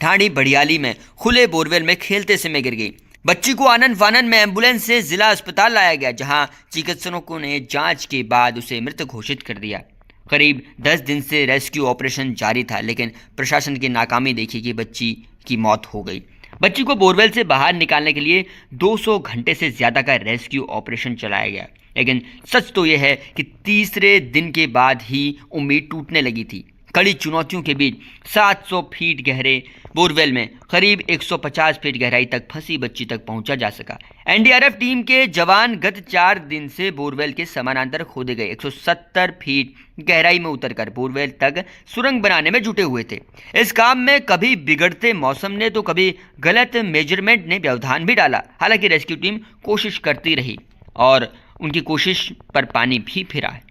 ढाणी बड़ियाली में खुले बोरवेल में खेलते समय गिर गई। बच्ची को आनन फानन में एम्बुलेंस से जिला अस्पताल लाया गया, जहां चिकित्सकों ने जांच के बाद उसे मृत घोषित कर दिया। करीब 10 दिन से रेस्क्यू ऑपरेशन जारी था, लेकिन प्रशासन की नाकामी देखी कि बच्ची की मौत हो गई। बच्ची को बोरवेल से बाहर निकालने के लिए 200 घंटे से ज्यादा का रेस्क्यू ऑपरेशन चलाया गया, लेकिन सच तो यह है कि तीसरे दिन के बाद ही उम्मीद टूटने लगी थी। कड़ी चुनौतियों के बीच 700 फीट गहरे बोरवेल में करीब 150 फीट गहराई तक फंसी बच्ची तक पहुंचा जा सका। एनडीआरएफ टीम के जवान गत 4 दिन से बोरवेल के समानांतर खोदे गए 170 फीट गहराई में उतरकर बोरवेल तक सुरंग बनाने में जुटे हुए थे। इस काम में कभी बिगड़ते मौसम ने तो कभी गलत मेजरमेंट ने व्यवधान भी डाला। हालांकि रेस्क्यू टीम कोशिश करती रही और उनकी कोशिश पर पानी भी फिरा है।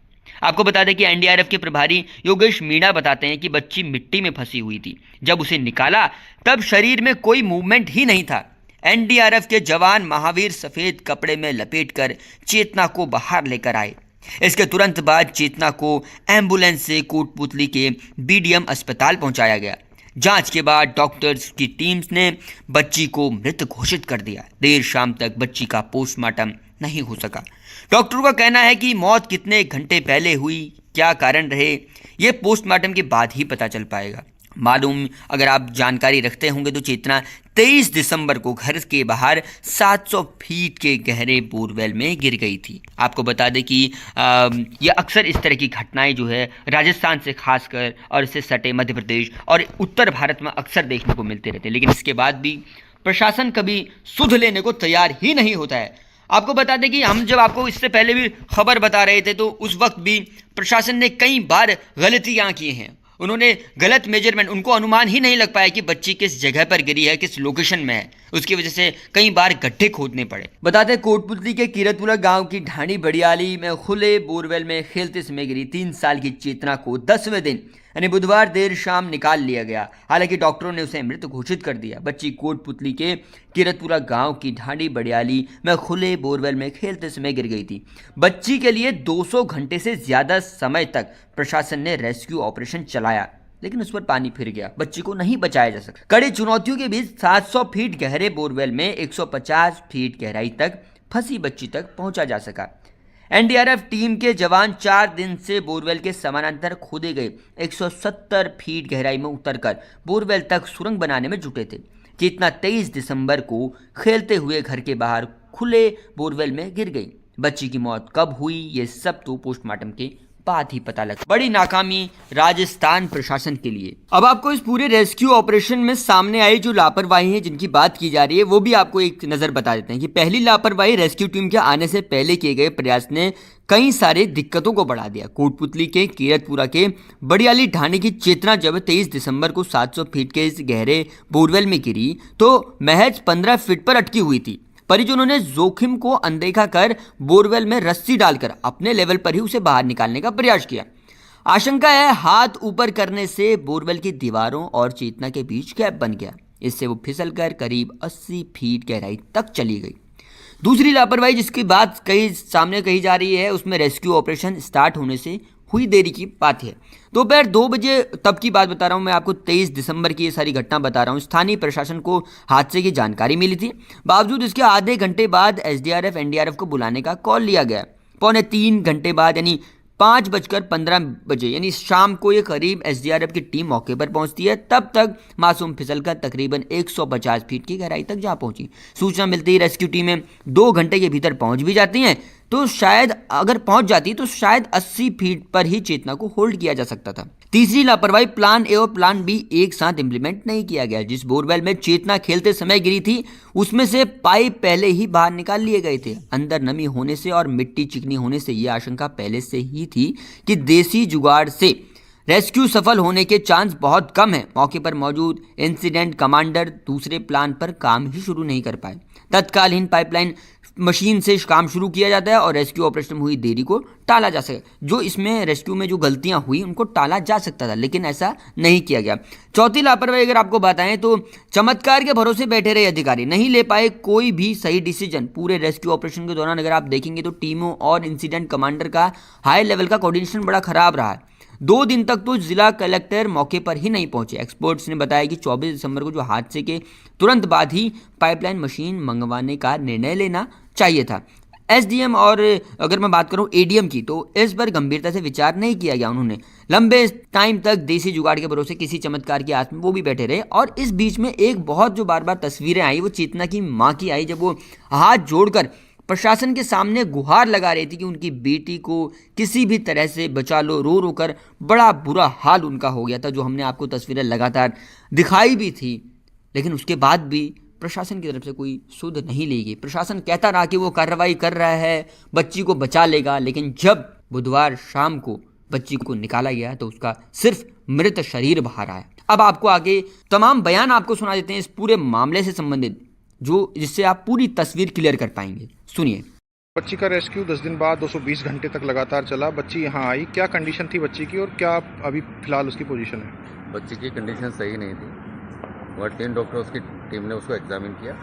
आपको बता दें कि एनडीआरएफ के प्रभारी योगेश मीणा बताते हैं कि बच्ची मिट्टी में फंसी हुई थी। जब उसे निकाला तब शरीर में कोई मूवमेंट ही नहीं था। एनडीआरएफ के जवान महावीर सफेद कपड़े में लपेटकर चेतना को बाहर लेकर आए। इसके तुरंत बाद चेतना को एम्बुलेंस से कोटपुतली के बीडीएम अस्पताल पहुंचाया गया। जांच के बाद डॉक्टर्स की टीम ने बच्ची को मृत घोषित कर दिया। देर शाम तक बच्ची का पोस्टमार्टम नहीं हो सका। डॉक्टरों का कहना है कि मौत कितने घंटे पहले हुई, क्या कारण रहे, यह पोस्टमार्टम के बाद ही पता चल पाएगा। मालूम अगर आप जानकारी रखते होंगे तो चेतना 23 दिसंबर को घर के बाहर 700 फीट के गहरे बोरवेल में गिर गई थी। आपको बता दें कि यह अक्सर इस तरह की घटनाएं जो है राजस्थान से खासकर और इससे सटे मध्य प्रदेश और उत्तर भारत में अक्सर देखने को मिलते रहते हैं, लेकिन इसके बाद भी प्रशासन कभी सुध लेने को तैयार ही नहीं होता है। आपको बता दें कि हम जब आपको इससे पहले भी खबर बता रहे थे तो उस वक्त भी प्रशासन ने कई बार गलतियां की हैं। उन्होंने गलत मेजरमेंट, उनको अनुमान ही नहीं लग पाया कि बच्ची किस जगह पर गिरी है, किस लोकेशन में है। उसकी वजह से कई बार गड्ढे खोदने पड़े। बताते कोटपुतली के कीरतपुरा गांव की ढाणी बड़ियाली में खुले बोरवेल में खेलते समय गिरी 3 साल की चेतना को 10वें दिन यानी बुधवार देर शाम निकाल लिया गया। हालांकि डॉक्टरों ने उसे मृत घोषित कर दिया। बच्ची कोटपुतली के कीरतपुरा गांव की ढाणी बड़ियाली में खुले बोरवेल में खेलते समय गिर गई थी। बच्ची के लिए 200 घंटे से ज्यादा समय तक प्रशासन ने रेस्क्यू ऑपरेशन चलाया, लेकिन उस पर पानी फिर गया। बच्ची को नहीं बचाया जा सका। कड़ी चुनौतियों के बीच 700 फीट गहरे बोरवेल में 150 फीट गहराई तक फंसी बच्ची तक पहुंचा जा सका। एनडीआरएफ टीम के जवान 4 दिन से बोरवेल के समानांतर खोदे गए 170 फीट गहराई में उतरकर बोरवेल तक सुरंग बनाने में जुटे थे। चेतना 23 दिसंबर को खेलते हुए घर के बाहर खुले बोरवेल में गिर गई। बच्ची की मौत कब हुई ये सब तो पोस्टमार्टम के बाद ही पता लगा। बड़ी नाकामी राजस्थान प्रशासन के लिए। अब आपको इस पूरे रेस्क्यू ऑपरेशन में सामने आई जो लापरवाही है जिनकी बात की जा रही है वो भी आपको एक नजर बता देते हैं कि पहली लापरवाही रेस्क्यू टीम के आने से पहले किए गए प्रयास ने कई सारे दिक्कतों को बढ़ा दिया। कोटपुतली के कीरतपुरा के बड़ियाली ढाणी की चेतना जब 23 दिसंबर को 700 फीट के इस गहरे बोरवेल में गिरी तो महज 15 फीट पर अटकी हुई थी। परिजनों ने जोखिम को अनदेखा कर बोरवेल में रस्सी डालकर अपने लेवल पर ही उसे बाहर निकालने का प्रयास किया। आशंका है हाथ ऊपर करने से बोरवेल की दीवारों और चेतना के बीच गैप बन गया। इससे वो फिसलकर करीब 80 फीट गहराई तक चली गई। दूसरी लापरवाही जिसकी बात सामने कही जा रही है उसमें रेस्क्यू ऑपरेशन स्टार्ट होने से हुई देरी की बात है। दोपहर 2 बजे तब की बात बता रहा हूं मैं आपको, 23 दिसंबर की ये सारी घटना बता रहा हूं। स्थानीय प्रशासन को हादसे की जानकारी मिली थी। बावजूद इसके आधे घंटे बाद एसडीआरएफ एनडीआरएफ को बुलाने का कॉल लिया गया। 2.25 घंटे बाद यानी 5:15 यानी शाम को ये करीब एसडीआरएफ की टीम मौके पर पहुंचती है। तब तक मासूम फिसलकर तकरीबन 150 फीट की गहराई तक जा पहुंची। सूचना मिलती ही रेस्क्यू टीमें 2 घंटे के भीतर पहुंच भी जाती हैं। तो शायद अगर पहुंच जाती तो शायद 80 फीट पर ही चेतना को होल्ड किया जा सकता था। तीसरी लापरवाही प्लान ए और प्लान बी एक साथ इंप्लीमेंट नहीं किया गया। जिस बोरवेल में चेतना खेलते समय गिरी थी उसमें से पाइप पहले ही बाहर निकाल लिए गए थे। अंदर नमी होने से और मिट्टी चिकनी होने से यह आशंका पहले से ही थी कि देसी जुगाड़ से रेस्क्यू सफल होने के चांस बहुत कम है। मौके पर मौजूद इंसिडेंट कमांडर दूसरे प्लान पर काम ही शुरू नहीं कर पाए। तत्कालीन पाइपलाइन मशीन से काम शुरू किया जाता है और रेस्क्यू ऑपरेशन में हुई देरी को टाला जा सके। जो इसमें रेस्क्यू में जो गलतियां हुई उनको टाला जा सकता था, लेकिन ऐसा नहीं किया गया। चौथी लापरवाही अगर आपको बताएं तो चमत्कार के भरोसे बैठे रहे अधिकारी, नहीं ले पाए कोई भी सही डिसीजन। पूरे रेस्क्यू ऑपरेशन के दौरान अगर आप देखेंगे तो टीमों और इंसिडेंट कमांडर का हाई लेवल का कोऑर्डिनेशन बड़ा खराब रहा है। 2 दिन तक तो जिला कलेक्टर मौके पर ही नहीं पहुंचे। एक्सपर्ट्स ने बताया कि 24 दिसंबर को जो हादसे के तुरंत बाद ही पाइपलाइन मशीन मंगवाने का निर्णय लेना चाहिए था। एसडीएम और अगर मैं बात करूं एडीएम की, तो इस पर गंभीरता से विचार नहीं किया गया। उन्होंने लंबे टाइम तक देसी जुगाड़ के भरोसे किसी चमत्कार की आस में वो भी बैठे रहे। और इस बीच में एक बहुत जो बार बार तस्वीरें आई वो चेतना की माँ की आई, जब वो हाथ जोड़कर प्रशासन के सामने गुहार लगा रही थी कि उनकी बेटी को किसी भी तरह से बचा लो। रो रो कर बड़ा बुरा हाल उनका हो गया था, जो हमने आपको तस्वीरें लगातार दिखाई भी थी। लेकिन उसके बाद भी प्रशासन की तरफ से कोई सुध नहीं ली गई। प्रशासन कहता रहा कि वो कार्रवाई कर रहा है, बच्ची को बचा लेगा, लेकिन जब बुधवार शाम को बच्ची को निकाला गया तो उसका सिर्फ मृत शरीर बाहर आया। अब आपको आगे तमाम बयान आपको सुना देते हैं इस पूरे मामले से संबंधित, जिससे आप पूरी तस्वीर क्लियर कर पाएंगे। सुनिए। बच्ची का रेस्क्यू 10 दिन बाद 220 घंटे तक लगातार चला। बच्ची यहाँ आई, क्या कंडीशन थी बच्ची की और क्या अभी फिलहाल उसकी पोजीशन है? बच्ची की कंडीशन सही नहीं थी, बट 3 डॉक्टर्स की टीम ने उसको एग्जामिन किया।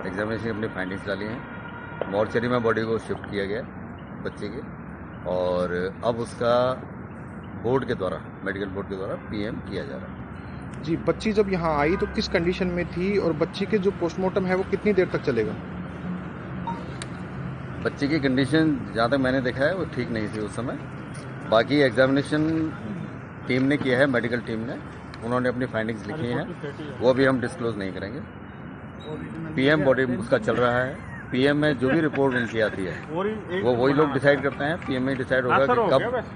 एग्जामिनेशन अपनी फाइंडिंग्स डाली हैं। मॉर्चरी में बॉडी को शिफ्ट किया गया बच्ची की, और अब उसका बोर्ड के द्वारा, मेडिकल बोर्ड के द्वारा पीएम किया जा रहा है। जी, बच्ची जब यहाँ आई तो किस कंडीशन में थी और बच्ची के जो पोस्टमार्टम है वो कितनी देर तक चलेगा? बच्ची की कंडीशन जहाँ तक मैंने देखा है वो ठीक नहीं थी उस समय। बाकी एग्जामिनेशन टीम ने किया है, मेडिकल टीम ने, उन्होंने अपनी फाइंडिंग्स लिखी हैं, वो भी हम डिस्क्लोज नहीं करेंगे। पीएम बॉडी उसका चल रहा है। पीएम में जो भी रिपोर्ट उनकी आती है वो वही लोग डिसाइड करते हैं। पीएम में डिसाइड होगा कि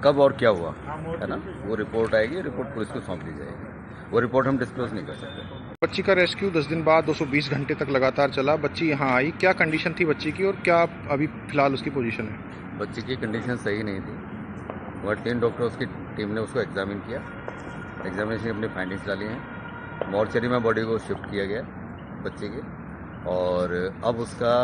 कब और क्या हुआ, है ना। वो रिपोर्ट आएगी, रिपोर्ट पुलिस को सौंप दी जाएगी। वो रिपोर्ट हम डिस्क्लोज नहीं कर सकते। बच्ची का रेस्क्यू 10 दिन बाद 220 घंटे तक लगातार चला। बच्ची यहाँ आई, क्या कंडीशन थी बच्ची की और क्या अभी फिलहाल उसकी पोजीशन है? बच्ची की कंडीशन सही नहीं थी, बट 3 डॉक्टर्स की टीम ने उसको एग्जामिन किया। एग्जामिनेशन अपनी फाइंडिंग्स डाली हैं। मॉर्चरी में बॉडी को शिफ्ट किया गया बच्ची की, और अब उसका